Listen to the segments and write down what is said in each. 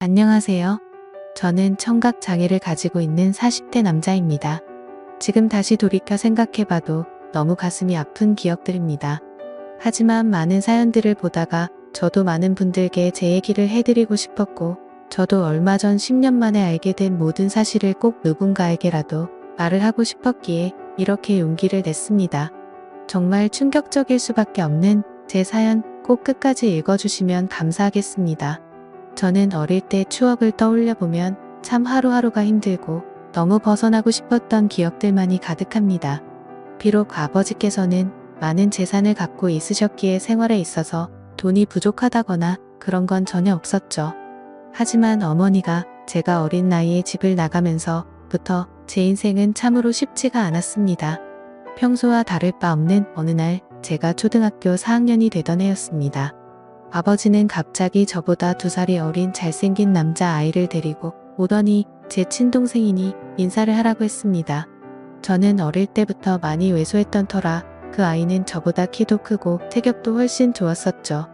안녕하세요. 저는 청각 장애를 가지고 있는 40대 남자입니다. 지금 다시 돌이켜 생각해봐도 너무 가슴이 아픈 기억들입니다. 하지만 많은 사연들을 보다가 저도 많은 분들께 제 얘기를 해드리고 싶었고, 저도 얼마 전 10년 만에 알게 된 모든 사실을 꼭 누군가에게라도 말을 하고 싶었기에 이렇게 용기를 냈습니다. 정말 충격적일 수밖에 없는 제 사연 꼭 끝까지 읽어주시면 감사하겠습니다. 저는 어릴 때 추억을 떠올려 보면 참 하루하루가 힘들고 너무 벗어나고 싶었던 기억들만이 가득합니다. 비록 아버지께서는 많은 재산을 갖고 있으셨기에 생활에 있어서 돈이 부족하다거나 그런 건 전혀 없었죠. 하지만 어머니가 제가 어린 나이에 집을 나가면서부터 제 인생은 참으로 쉽지가 않았습니다. 평소와 다를 바 없는 어느 날 제가 초등학교 4학년이 되던 해였습니다. 아버지는 갑자기 저보다 2살이 어린 잘생긴 남자 아이를 데리고 오더니 제 친동생이니 인사를 하라고 했습니다. 저는 어릴 때부터 많이 왜소했던 터라 그 아이는 저보다 키도 크고 체격도 훨씬 좋았었죠.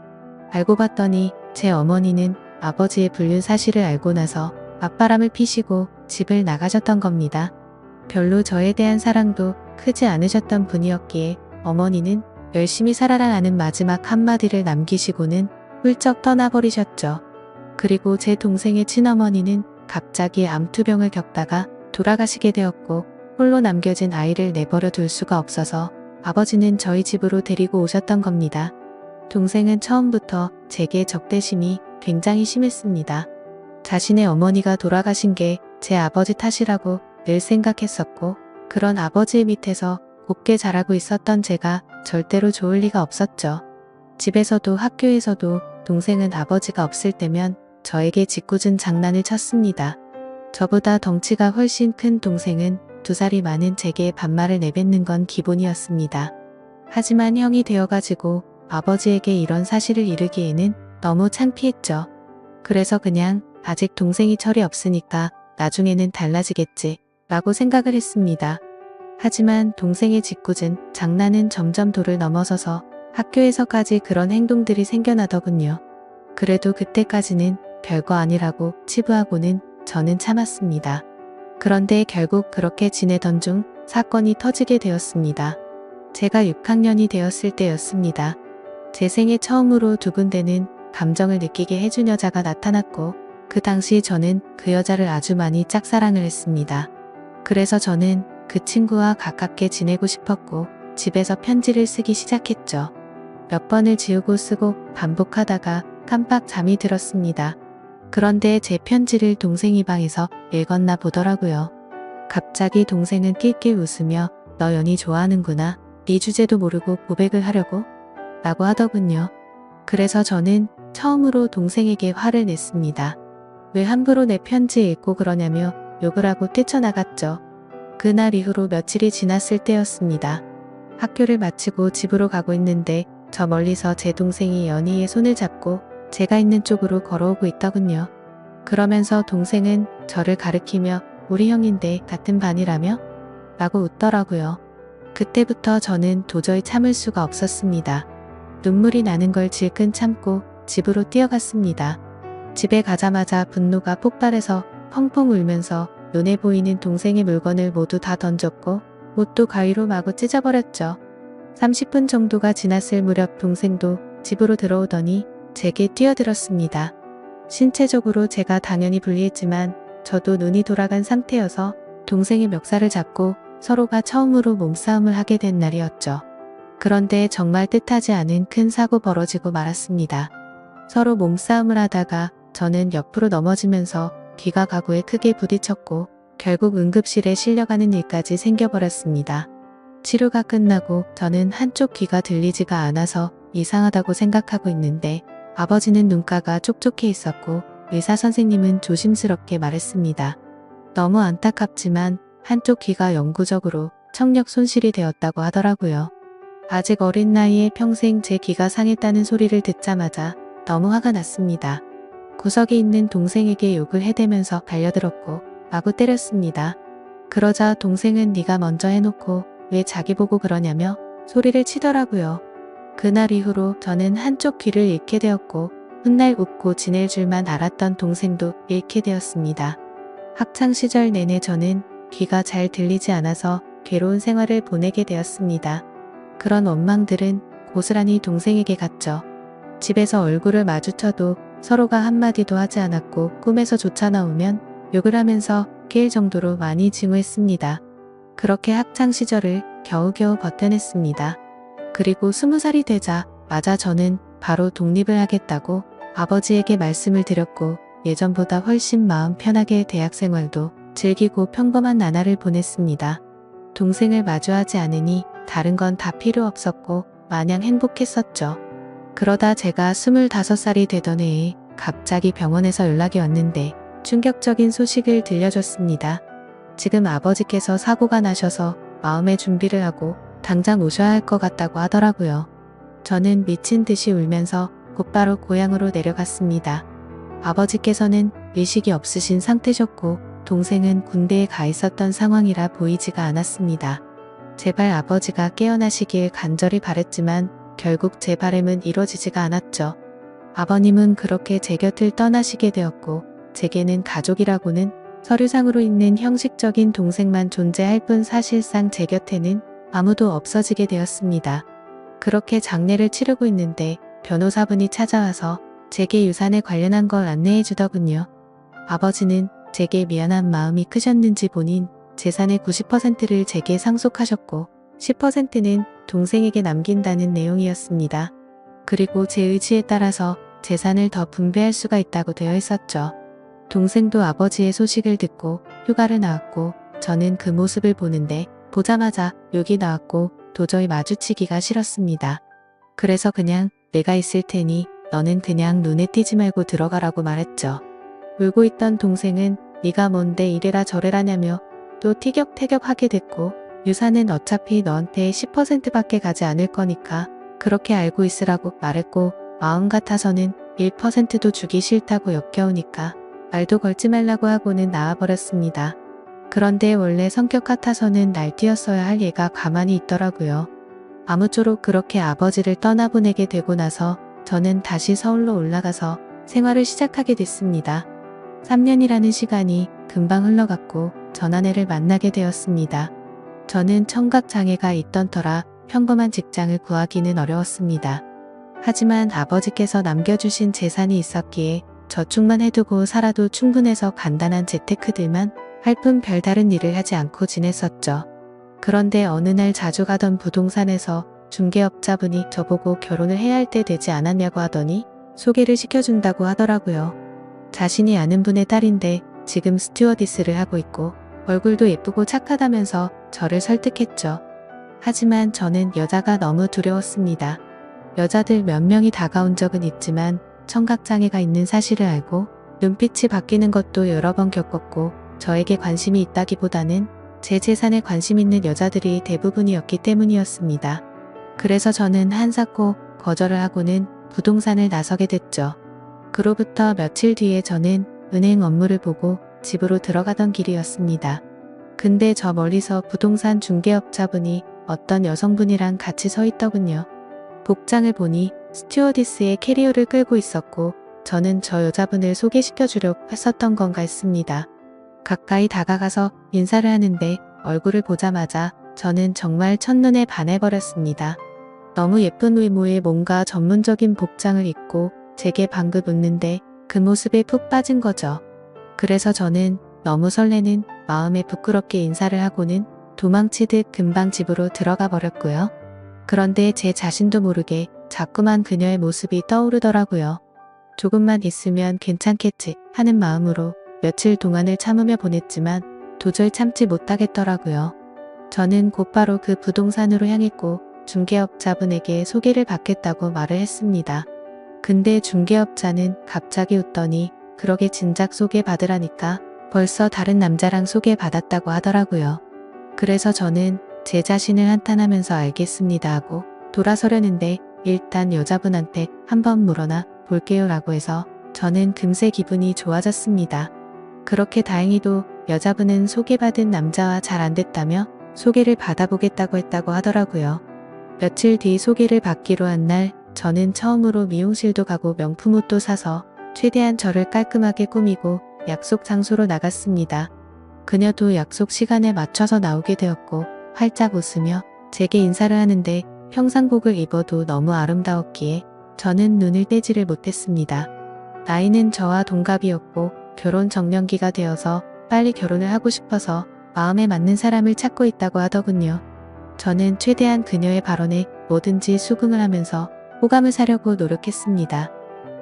알고 봤더니 제 어머니는 아버지의 불륜 사실을 알고 나서 맞바람을 피시고 집을 나가셨던 겁니다. 별로 저에 대한 사랑도 크지 않으셨던 분이었기에 어머니는 열심히 살아라라는 마지막 한마디를 남기시고는 훌쩍 떠나버리셨죠. 그리고 제 동생의 친어머니는 갑자기 암투병을 겪다가 돌아가시게 되었고, 홀로 남겨진 아이를 내버려 둘 수가 없어서 아버지는 저희 집으로 데리고 오셨던 겁니다. 동생은 처음부터 제게 적대심이 굉장히 심했습니다. 자신의 어머니가 돌아가신 게 제 아버지 탓이라고 늘 생각했었고, 그런 아버지의 밑에서 곱게 자라고 있었던 제가 절대로 좋을 리가 없었죠. 집에서도 학교에서도 동생은 아버지가 없을 때면 저에게 짓궂은 장난을 쳤습니다. 저보다 덩치가 훨씬 큰 동생은 2살이 많은 제게 반말을 내뱉는 건 기본이었습니다. 하지만 형이 되어가지고 아버지에게 이런 사실을 이르기에는 너무 창피했죠. 그래서 그냥 아직 동생이 철이 없으니까 나중에는 달라지겠지 라고 생각을 했습니다. 하지만 동생의 짓궂은 장난은 점점 도를 넘어서서 학교에서까지 그런 행동들이 생겨나더군요. 그래도 그때까지는 별거 아니라고 치부하고는 저는 참았습니다. 그런데 결국 그렇게 지내던 중 사건이 터지게 되었습니다. 제가 6학년이 되었을 때였습니다. 제 생애 처음으로 두근대는 감정을 느끼게 해준 여자가 나타났고, 그 당시 저는 그 여자를 아주 많이 짝사랑을 했습니다. 그래서 저는 그 친구와 가깝게 지내고 싶었고 집에서 편지를 쓰기 시작했죠. 몇 번을 지우고 쓰고 반복하다가 깜빡 잠이 들었습니다. 그런데 제 편지를 동생이 방에서 읽었나 보더라고요. 갑자기 동생은 낄낄 웃으며 "너 연희 좋아하는구나. 네 주제도 모르고 고백을 하려고?" 라고 하더군요. 그래서 저는 처음으로 동생에게 화를 냈습니다. 왜 함부로 내 편지 읽고 그러냐며 욕을 하고 뛰쳐나갔죠. 그날 이후로 며칠이 지났을 때였습니다. 학교를 마치고 집으로 가고 있는데 저 멀리서 제 동생이 연희의 손을 잡고 제가 있는 쪽으로 걸어오고 있더군요. 그러면서 동생은 저를 가리키며 "우리 형인데 같은 반이라며?" 라고 웃더라고요. 그때부터 저는 도저히 참을 수가 없었습니다. 눈물이 나는 걸 질끈 참고 집으로 뛰어갔습니다. 집에 가자마자 분노가 폭발해서 펑펑 울면서 눈에 보이는 동생의 물건을 모두 다 던졌고 옷도 가위로 마구 찢어버렸죠. 30분 정도가 지났을 무렵 동생도 집으로 들어오더니 제게 뛰어들었습니다. 신체적으로 제가 당연히 불리했지만 저도 눈이 돌아간 상태여서 동생의 멱살을 잡고 서로가 처음으로 몸싸움을 하게 된 날이었죠. 그런데 정말 뜻하지 않은 큰 사고 벌어지고 말았습니다. 서로 몸싸움을 하다가 저는 옆으로 넘어지면서 귀가 가구에 크게 부딪혔고 결국 응급실에 실려가는 일까지 생겨버렸습니다. 치료가 끝나고 저는 한쪽 귀가 들리지가 않아서 이상하다고 생각하고 있는데 아버지는 눈가가 촉촉해 있었고 의사 선생님은 조심스럽게 말했습니다. 너무 안타깝지만 한쪽 귀가 영구적으로 청력 손실이 되었다고 하더라고요. 아직 어린 나이에 평생 제 귀가 상했다는 소리를 듣자마자 너무 화가 났습니다. 구석에 있는 동생에게 욕을 해대면서 달려들었고 마구 때렸습니다. 그러자 동생은 "네가 먼저 해놓고 왜 자기 보고 그러냐며 소리를 치더라고요. 그날 이후로 저는 한쪽 귀를 잃게 되었고 훗날 웃고 지낼 줄만 알았던 동생도 잃게 되었습니다. 학창시절 내내 저는 귀가 잘 들리지 않아서 괴로운 생활을 보내게 되었습니다. 그런 원망들은 고스란히 동생에게 갔죠. 집에서 얼굴을 마주쳐도 서로가 한마디도 하지 않았고 꿈에서조차 나오면 욕을 하면서 깨일 정도로 많이 증오했습니다. 그렇게 학창시절을 겨우겨우 버텨냈습니다. 그리고 20살이 되자마자 저는 바로 독립을 하겠다고 아버지에게 말씀을 드렸고 예전보다 훨씬 마음 편하게 대학생활도 즐기고 평범한 나날을 보냈습니다. 동생을 마주하지 않으니 다른 건 다 필요 없었고 마냥 행복했었죠. 그러다 제가 25살이 되던 해에 갑자기 병원에서 연락이 왔는데 충격적인 소식을 들려줬습니다. 지금 아버지께서 사고가 나셔서 마음의 준비를 하고 당장 오셔야 할 것 같다고 하더라고요. 저는 미친 듯이 울면서 곧바로 고향으로 내려갔습니다. 아버지께서는 의식이 없으신 상태셨고 동생은 군대에 가 있었던 상황이라 보이지가 않았습니다. 제발 아버지가 깨어나시길 간절히 바랬지만 결국 제 바람은 이루어지지가 않았죠. 아버님은 그렇게 제 곁을 떠나시게 되었고 제게는 가족이라고는 서류상으로 있는 형식적인 동생만 존재할 뿐 사실상 제 곁에는 아무도 없어지게 되었습니다. 그렇게 장례를 치르고 있는데 변호사분이 찾아와서 제게 유산에 관련한 걸 안내해 주더군요. 아버지는 제게 미안한 마음이 크셨는지 본인 재산의 90%를 제게 상속하셨고 10%는 동생에게 남긴다는 내용이었습니다. 그리고 제 의지에 따라서 재산을 더 분배할 수가 있다고 되어 있었죠. 동생도 아버지의 소식을 듣고 휴가를 나왔고 저는 그 모습을 보자마자 욕이 나왔고 도저히 마주치기가 싫었습니다. 그래서 그냥 내가 있을 테니 너는 그냥 눈에 띄지 말고 들어가라고 말했죠. 울고 있던 동생은 네가 뭔데 이래라 저래라냐며 또 티격태격하게 됐고 유산은 어차피 너한테 10%밖에 가지 않을 거니까 그렇게 알고 있으라고 말했고 마음 같아서는 1%도 주기 싫다고 역겨우니까 말도 걸지 말라고 하고는 나와버렸습니다. 그런데 원래 성격 같아서는 날뛰었어야 할 얘가 가만히 있더라고요. 아무쪼록 그렇게 아버지를 떠나보내게 되고 나서 저는 다시 서울로 올라가서 생활을 시작하게 됐습니다. 3년이라는 시간이 금방 흘러갔고 전 아내를 만나게 되었습니다. 저는 청각장애가 있던 터라 평범한 직장을 구하기는 어려웠습니다. 하지만 아버지께서 남겨주신 재산이 있었기에 저축만 해두고 살아도 충분해서 간단한 재테크들만 할 뿐 별다른 일을 하지 않고 지냈었죠. 그런데 어느 날 자주 가던 부동산에서 중개업자분이 저보고 결혼을 해야 할 때 되지 않았냐고 하더니 소개를 시켜준다고 하더라고요. 자신이 아는 분의 딸인데 지금 스튜어디스를 하고 있고 얼굴도 예쁘고 착하다면서 저를 설득했죠. 하지만 저는 여자가 너무 두려웠습니다. 여자들 몇 명이 다가온 적은 있지만 청각장애가 있는 사실을 알고 눈빛이 바뀌는 것도 여러 번 겪었고 저에게 관심이 있다기보다는 제 재산에 관심 있는 여자들이 대부분이었기 때문이었습니다. 그래서 저는 한사코 거절을 하고는 부동산을 나서게 됐죠. 그로부터 며칠 뒤에 저는 은행 업무를 보고 집으로 들어가던 길이었습니다. 근데 저 멀리서 부동산 중개업자분이 어떤 여성분이랑 같이 서 있더군요. 복장을 보니 스튜어디스의 캐리어를 끌고 있었고 저는 저 여자분을 소개시켜주려고 했었던 건가 했습니다. 가까이 다가가서 인사를 하는데 얼굴을 보자마자 저는 정말 첫눈에 반해버렸습니다. 너무 예쁜 외모에 뭔가 전문적인 복장을 입고 제게 방긋 웃는데 그 모습에 푹 빠진 거죠. 그래서 저는 너무 설레는 마음에 부끄럽게 인사를 하고는 도망치듯 금방 집으로 들어가 버렸고요. 그런데 제 자신도 모르게 자꾸만 그녀의 모습이 떠오르더라고요. 조금만 있으면 괜찮겠지 하는 마음으로 며칠 동안을 참으며 보냈지만 도저히 참지 못하겠더라고요. 저는 곧바로 그 부동산으로 향했고 중개업자분에게 소개를 받겠다고 말을 했습니다. 근데 중개업자는 갑자기 웃더니 그러게 진작 소개받으라니까 벌써 다른 남자랑 소개받았다고 하더라고요. 그래서 저는 제 자신을 한탄하면서 알겠습니다 하고 돌아서려는데 일단 여자분한테 한번 물어나 볼게요 라고 해서 저는 금세 기분이 좋아졌습니다. 그렇게 다행히도 여자분은 소개받은 남자와 잘 안됐다며 소개를 받아보겠다고 했다고 하더라고요. 며칠 뒤 소개를 받기로 한 날 저는 처음으로 미용실도 가고 명품 옷도 사서 최대한 저를 깔끔하게 꾸미고 약속 장소로 나갔습니다. 그녀도 약속 시간에 맞춰서 나오게 되었고 활짝 웃으며 제게 인사를 하는데 평상복을 입어도 너무 아름다웠기에 저는 눈을 떼지를 못했습니다. 나이는 저와 동갑이었고 결혼 정년기가 되어서 빨리 결혼을 하고 싶어서 마음에 맞는 사람을 찾고 있다고 하더군요. 저는 최대한 그녀의 발언에 뭐든지 수긍을 하면서 호감을 사려고 노력했습니다.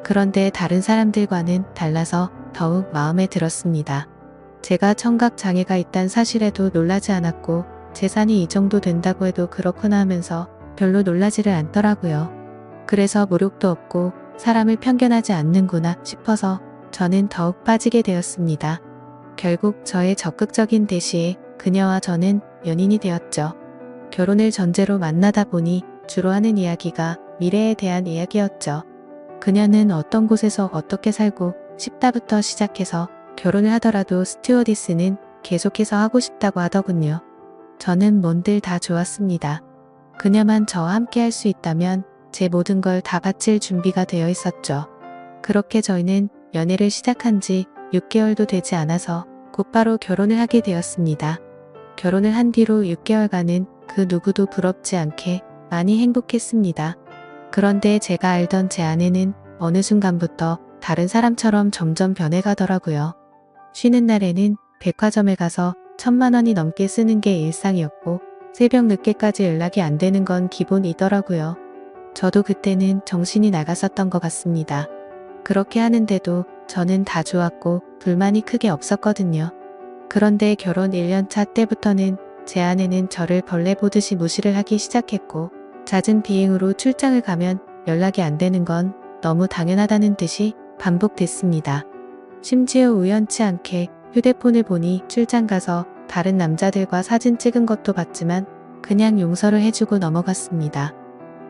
그런데 다른 사람들과는 달라서 더욱 마음에 들었습니다. 제가 청각 장애가 있다는 사실에도 놀라지 않았고 재산이 이 정도 된다고 해도 그렇구나 하면서 별로 놀라지를 않더라고요. 그래서 모욕도 없고 사람을 편견하지 않는구나 싶어서 저는 더욱 빠지게 되었습니다. 결국 저의 적극적인 대시에 그녀와 저는 연인이 되었죠. 결혼을 전제로 만나다 보니 주로 하는 이야기가 미래에 대한 이야기였죠. 그녀는 어떤 곳에서 어떻게 살고 싶다부터 시작해서 결혼을 하더라도 스튜어디스는 계속해서 하고 싶다고 하더군요. 저는 뭔들 다 좋았습니다. 그녀만 저와 함께 할 수 있다면 제 모든 걸 다 바칠 준비가 되어 있었죠. 그렇게 저희는 연애를 시작한 지 6개월도 되지 않아서 곧바로 결혼을 하게 되었습니다. 결혼을 한 뒤로 6개월간은 그 누구도 부럽지 않게 많이 행복했습니다. 그런데 제가 알던 제 아내는 어느 순간부터 다른 사람처럼 점점 변해가더라고요. 쉬는 날에는 백화점에 가서 1,000만 원이 넘게 쓰는 게 일상이었고 새벽 늦게까지 연락이 안 되는 건 기본이더라고요. 저도 그때는 정신이 나갔었던 것 같습니다. 그렇게 하는데도 저는 다 좋았고 불만이 크게 없었거든요. 그런데 결혼 1년차 때부터는 제 아내는 저를 벌레 보듯이 무시를 하기 시작했고 잦은 비행으로 출장을 가면 연락이 안 되는 건 너무 당연하다는 듯이 반복됐습니다. 심지어 우연치 않게 휴대폰을 보니 출장 가서 다른 남자들과 사진 찍은 것도 봤지만 그냥 용서를 해주고 넘어갔습니다.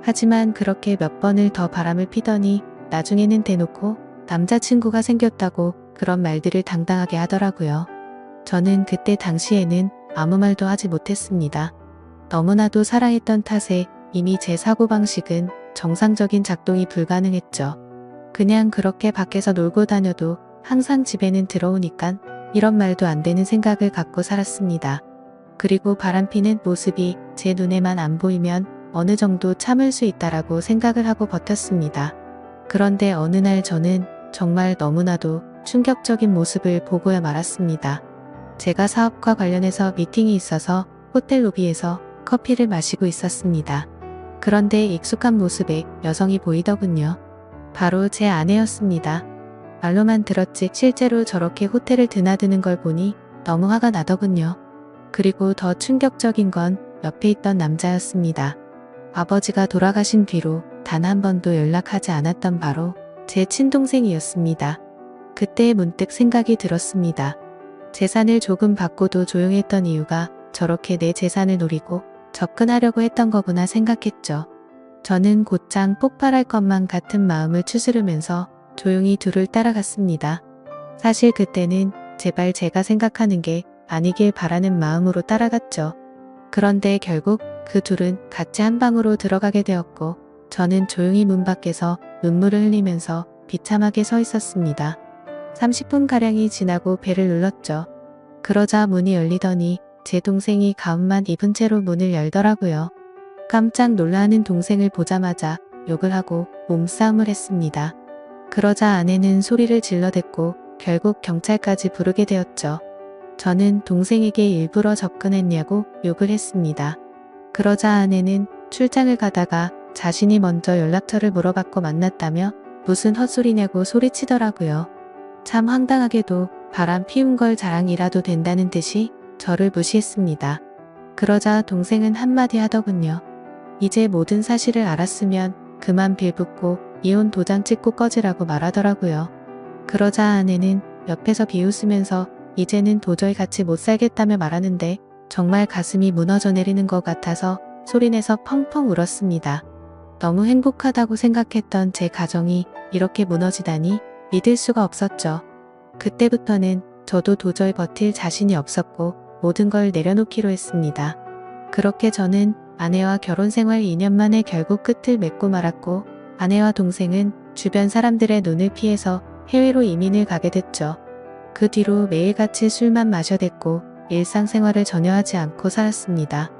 하지만 그렇게 몇 번을 더 바람을 피더니 나중에는 대놓고 남자친구가 생겼다고 그런 말들을 당당하게 하더라고요. 저는 그때 당시에는 아무 말도 하지 못했습니다. 너무나도 사랑했던 탓에 이미 제 사고방식은 정상적인 작동이 불가능했죠. 그냥 그렇게 밖에서 놀고 다녀도 항상 집에는 들어오니깐 이런 말도 안 되는 생각을 갖고 살았습니다. 그리고 바람피는 모습이 제 눈에만 안 보이면 어느 정도 참을 수 있다라고 생각을 하고 버텼습니다. 그런데 어느 날 저는 정말 너무나도 충격적인 모습을 보고야 말았습니다. 제가 사업과 관련해서 미팅이 있어서 호텔 로비에서 커피를 마시고 있었습니다. 그런데 익숙한 모습의 여성이 보이더군요. 바로 제 아내였습니다. 말로만 들었지 실제로 저렇게 호텔을 드나드는 걸 보니 너무 화가 나더군요. 그리고 더 충격적인 건 옆에 있던 남자였습니다. 아버지가 돌아가신 뒤로 단 한 번도 연락하지 않았던 바로 제 친동생이었습니다. 그때 문득 생각이 들었습니다. 재산을 조금 받고도 조용했던 이유가 저렇게 내 재산을 노리고 접근하려고 했던 거구나 생각했죠. 저는 곧장 폭발할 것만 같은 마음을 추스르면서 조용히 둘을 따라갔습니다. 사실 그때는 제발 제가 생각하는 게 아니길 바라는 마음으로 따라갔죠. 그런데 결국 그 둘은 같이 한 방으로 들어가게 되었고 저는 조용히 문 밖에서 눈물을 흘리면서 비참하게 서 있었습니다. 30분가량이 지나고 벨을 눌렀죠. 그러자 문이 열리더니 제 동생이 가운만 입은 채로 문을 열더라고요. 깜짝 놀라는 동생을 보자마자 욕을 하고 몸싸움을 했습니다. 그러자 아내는 소리를 질러댔고 결국 경찰까지 부르게 되었죠. 저는 동생에게 일부러 접근했냐고 욕을 했습니다. 그러자 아내는 출장을 가다가 자신이 먼저 연락처를 물어받고 만났다며 무슨 헛소리냐고 소리치더라고요. 참 황당하게도 바람 피운 걸 자랑이라도 된다는 듯이 저를 무시했습니다. 그러자 동생은 한마디 하더군요. 이제 모든 사실을 알았으면 그만 빌붙고 이혼 도장 찍고 꺼지라고 말하더라고요. 그러자 아내는 옆에서 비웃으면서 이제는 도저히 같이 못 살겠다며 말하는데 정말 가슴이 무너져 내리는 것 같아서 소리내서 펑펑 울었습니다. 너무 행복하다고 생각했던 제 가정이 이렇게 무너지다니 믿을 수가 없었죠. 그때부터는 저도 도저히 버틸 자신이 없었고 모든 걸 내려놓기로 했습니다. 그렇게 저는 아내와 결혼 생활 2년 만에 결국 끝을 맺고 말았고 아내와 동생은 주변 사람들의 눈을 피해서 해외로 이민을 가게 됐죠. 그 뒤로 매일같이 술만 마셔댔고 일상생활을 전혀 하지 않고 살았습니다.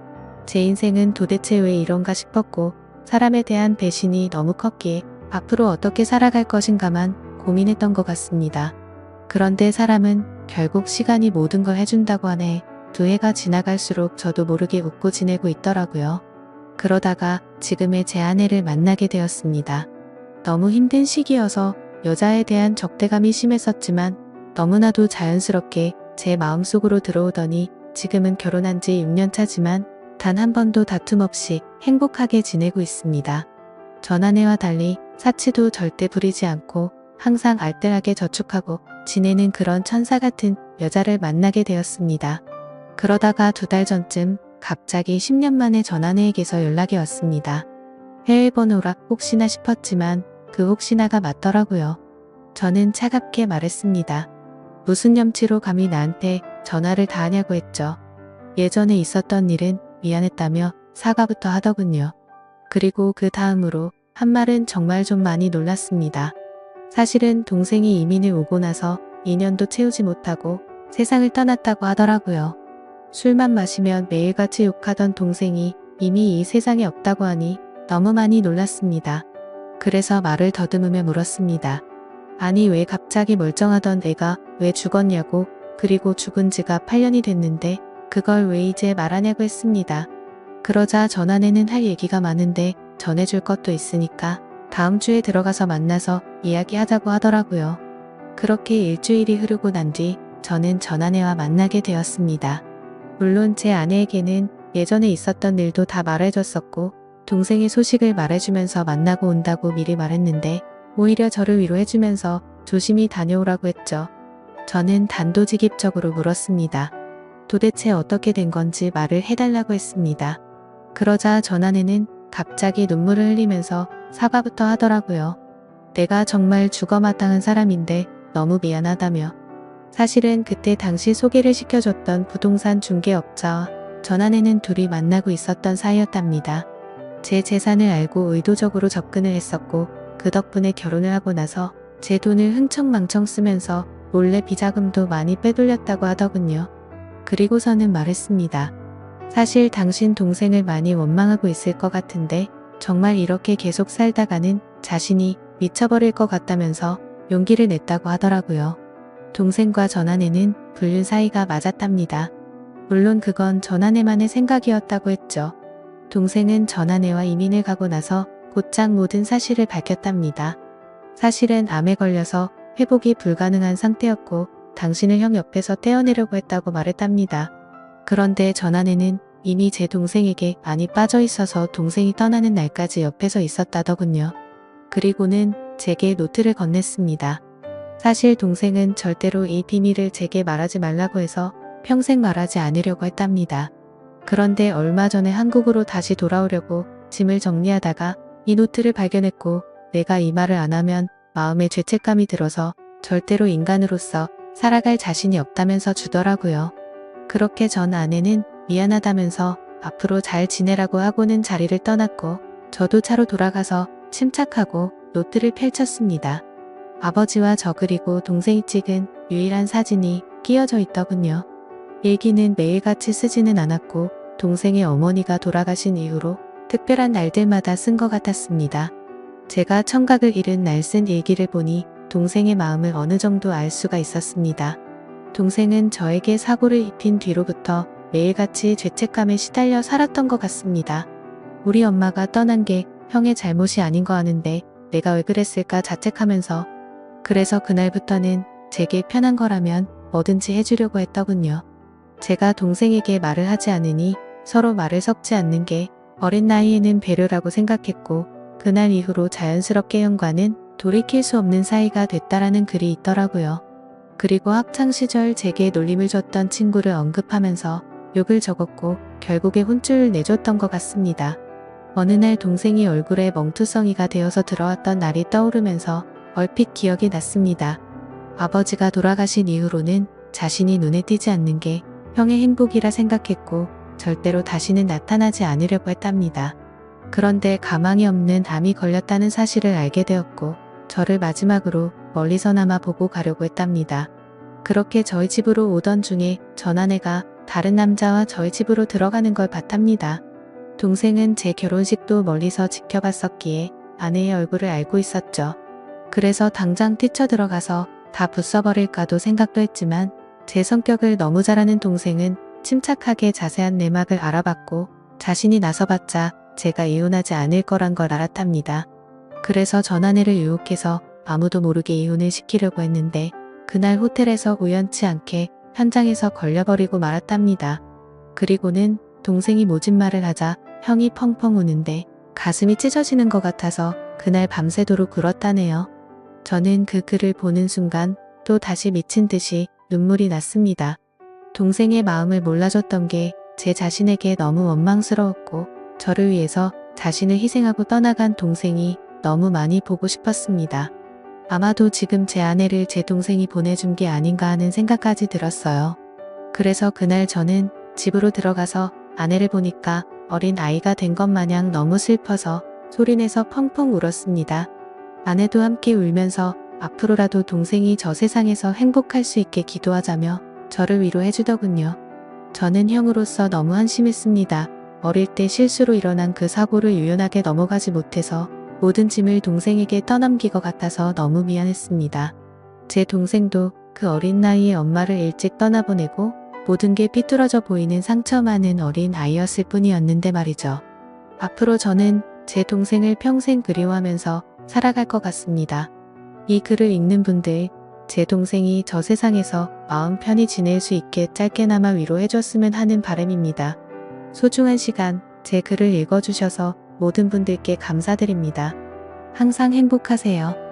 제 인생은 도대체 왜 이런가 싶었고 사람에 대한 배신이 너무 컸기에 앞으로 어떻게 살아갈 것인가만 고민했던 것 같습니다. 그런데 사람은 결국 시간이 모든 걸 해준다고 하네. 2해가 지나갈수록 저도 모르게 웃고 지내고 있더라고요. 그러다가 지금의 제 아내를 만나게 되었습니다. 너무 힘든 시기여서 여자에 대한 적대감이 심했었지만 너무나도 자연스럽게 제 마음속으로 들어오더니 지금은 결혼한 지 6년 차지만 단 한 번도 다툼 없이 행복하게 지내고 있습니다. 전 아내와 달리 사치도 절대 부리지 않고 항상 알뜰하게 저축하고 지내는 그런 천사 같은 여자를 만나게 되었습니다. 그러다가 2달 전쯤 갑자기 10년 만에 전 아내에게서 연락이 왔습니다. 해외 번호라 혹시나 싶었지만 그 혹시나가 맞더라고요. 저는 차갑게 말했습니다. 무슨 염치로 감히 나한테 전화를 다 하냐고 했죠. 예전에 있었던 일은 미안했다며 사과부터 하더군요. 그리고 그 다음으로 한 말은 정말 좀 많이 놀랐습니다. 사실은 동생이 이민을 오고 나서 2년도 채우지 못하고 세상을 떠났다고 하더라고요. 술만 마시면 매일같이 욕하던 동생이 이미 이 세상에 없다고 하니 너무 많이 놀랐습니다. 그래서 말을 더듬으며 물었습니다. 아니 왜 갑자기 멀쩡하던 애가 왜 죽었냐고, 그리고 죽은 지가 8년이 됐는데 그걸 왜 이제 말하냐고 했습니다. 그러자 전 아내는 할 얘기가 많은데 전해줄 것도 있으니까 다음 주에 들어가서 만나서 이야기하자고 하더라고요. 그렇게 일주일이 흐르고 난 뒤 저는 전 아내와 만나게 되었습니다. 물론 제 아내에게는 예전에 있었던 일도 다 말해줬었고 동생의 소식을 말해주면서 만나고 온다고 미리 말했는데 오히려 저를 위로해주면서 조심히 다녀오라고 했죠. 저는 단도직입적으로 물었습니다. 도대체 어떻게 된 건지 말을 해달라고 했습니다. 그러자 전 아내는 갑자기 눈물을 흘리면서 사과부터 하더라고요. 내가 정말 죽어마땅한 사람인데 너무 미안하다며. 사실은 그때 당시 소개를 시켜줬던 부동산 중개업자와 전 아내는 둘이 만나고 있었던 사이였답니다. 제 재산을 알고 의도적으로 접근을 했었고 그 덕분에 결혼을 하고 나서 제 돈을 흥청망청 쓰면서 몰래 비자금도 많이 빼돌렸다고 하더군요. 그리고서는 말했습니다. 사실 당신 동생을 많이 원망하고 있을 것 같은데 정말 이렇게 계속 살다가는 자신이 미쳐버릴 것 같다면서 용기를 냈다고 하더라고요. 동생과 전 아내는 불륜 사이가 맞았답니다. 물론 그건 전 아내만의 생각이었다고 했죠. 동생은 전 아내와 이민을 가고 나서 곧장 모든 사실을 밝혔답니다. 사실은 암에 걸려서 회복이 불가능한 상태였고 당신을 형 옆에서 떼어내려고 했다고 말했답니다. 그런데 전 아내는 이미 제 동생에게 많이 빠져 있어서 동생이 떠나는 날까지 옆에서 있었다더군요. 그리고는 제게 노트를 건넸습니다. 사실 동생은 절대로 이 비밀을 제게 말하지 말라고 해서 평생 말하지 않으려고 했답니다. 그런데 얼마 전에 한국으로 다시 돌아오려고 짐을 정리하다가 이 노트를 발견했고 내가 이 말을 안 하면 마음에 죄책감이 들어서 절대로 인간으로서 살아갈 자신이 없다면서 주더라고요. 그렇게 전 아내는 미안하다면서 앞으로 잘 지내라고 하고는 자리를 떠났고 저도 차로 돌아가서 침착하고 노트를 펼쳤습니다. 아버지와 저 그리고 동생이 찍은 유일한 사진이 끼어져 있더군요. 일기는 매일같이 쓰지는 않았고 동생의 어머니가 돌아가신 이후로 특별한 날들마다 쓴 것 같았습니다. 제가 청각을 잃은 날 쓴 일기를 보니 동생의 마음을 어느 정도 알 수가 있었습니다. 동생은 저에게 사고를 입힌 뒤로부터 매일같이 죄책감에 시달려 살았던 것 같습니다. 우리 엄마가 떠난 게 형의 잘못이 아닌 거 아는데 내가 왜 그랬을까 자책하면서 그래서 그날부터는 제게 편한 거라면 뭐든지 해주려고 했더군요. 제가 동생에게 말을 하지 않으니 서로 말을 섞지 않는 게 어린 나이에는 배려라고 생각했고 그날 이후로 자연스럽게 형과는 돌이킬 수 없는 사이가 됐다라는 글이 있더라고요. 그리고 학창시절 제게 놀림을 줬던 친구를 언급하면서 욕을 적었고 결국에 혼쭐을 내줬던 것 같습니다. 어느 날 동생이 얼굴에 멍투성이가 되어서 들어왔던 날이 떠오르면서 얼핏 기억이 났습니다. 아버지가 돌아가신 이후로는 자신이 눈에 띄지 않는 게 형의 행복이라 생각했고 절대로 다시는 나타나지 않으려고 했답니다. 그런데 가망이 없는 암이 걸렸다는 사실을 알게 되었고 저를 마지막으로 멀리서나마 보고 가려고 했답니다. 그렇게 저희 집으로 오던 중에 전 아내가 다른 남자와 저희 집으로 들어가는 걸 봤답니다. 동생은 제 결혼식도 멀리서 지켜봤었기에 아내의 얼굴을 알고 있었죠. 그래서 당장 뛰쳐들어가서 다 부숴버릴까도 생각도 했지만 제 성격을 너무 잘 아는 동생은 침착하게 자세한 내막을 알아봤고 자신이 나서봤자 제가 이혼하지 않을 거란 걸 알았답니다. 그래서 전 아내를 유혹해서 아무도 모르게 이혼을 시키려고 했는데 그날 호텔에서 우연치 않게 현장에서 걸려버리고 말았답니다. 그리고는 동생이 모진 말을 하자 형이 펑펑 우는데 가슴이 찢어지는 것 같아서 그날 밤새도록 울었다네요. 저는 그 글을 보는 순간 또 다시 미친 듯이 눈물이 났습니다. 동생의 마음을 몰라줬던 게 제 자신에게 너무 원망스러웠고 저를 위해서 자신을 희생하고 떠나간 동생이 너무 많이 보고 싶었습니다. 아마도 지금 제 아내를 제 동생이 보내준 게 아닌가 하는 생각까지 들었어요. 그래서 그날 저는 집으로 들어가서 아내를 보니까 어린 아이가 된 것 마냥 너무 슬퍼서 소리내서 펑펑 울었습니다. 아내도 함께 울면서 앞으로라도 동생이 저 세상에서 행복할 수 있게 기도하자며 저를 위로해주더군요. 저는 형으로서 너무 한심했습니다. 어릴 때 실수로 일어난 그 사고를 유연하게 넘어가지 못해서 모든 짐을 동생에게 떠넘긴 것 같아서 너무 미안했습니다. 제 동생도 그 어린 나이에 엄마를 일찍 떠나보내고 모든 게 삐뚤어져 보이는 상처 많은 어린 아이였을 뿐이었는데 말이죠. 앞으로 저는 제 동생을 평생 그리워하면서 살아갈 것 같습니다. 이 글을 읽는 분들, 제 동생이 저 세상에서 마음 편히 지낼 수 있게 짧게나마 위로해줬으면 하는 바람입니다. 소중한 시간, 제 글을 읽어주셔서 모든 분들께 감사드립니다. 항상 행복하세요.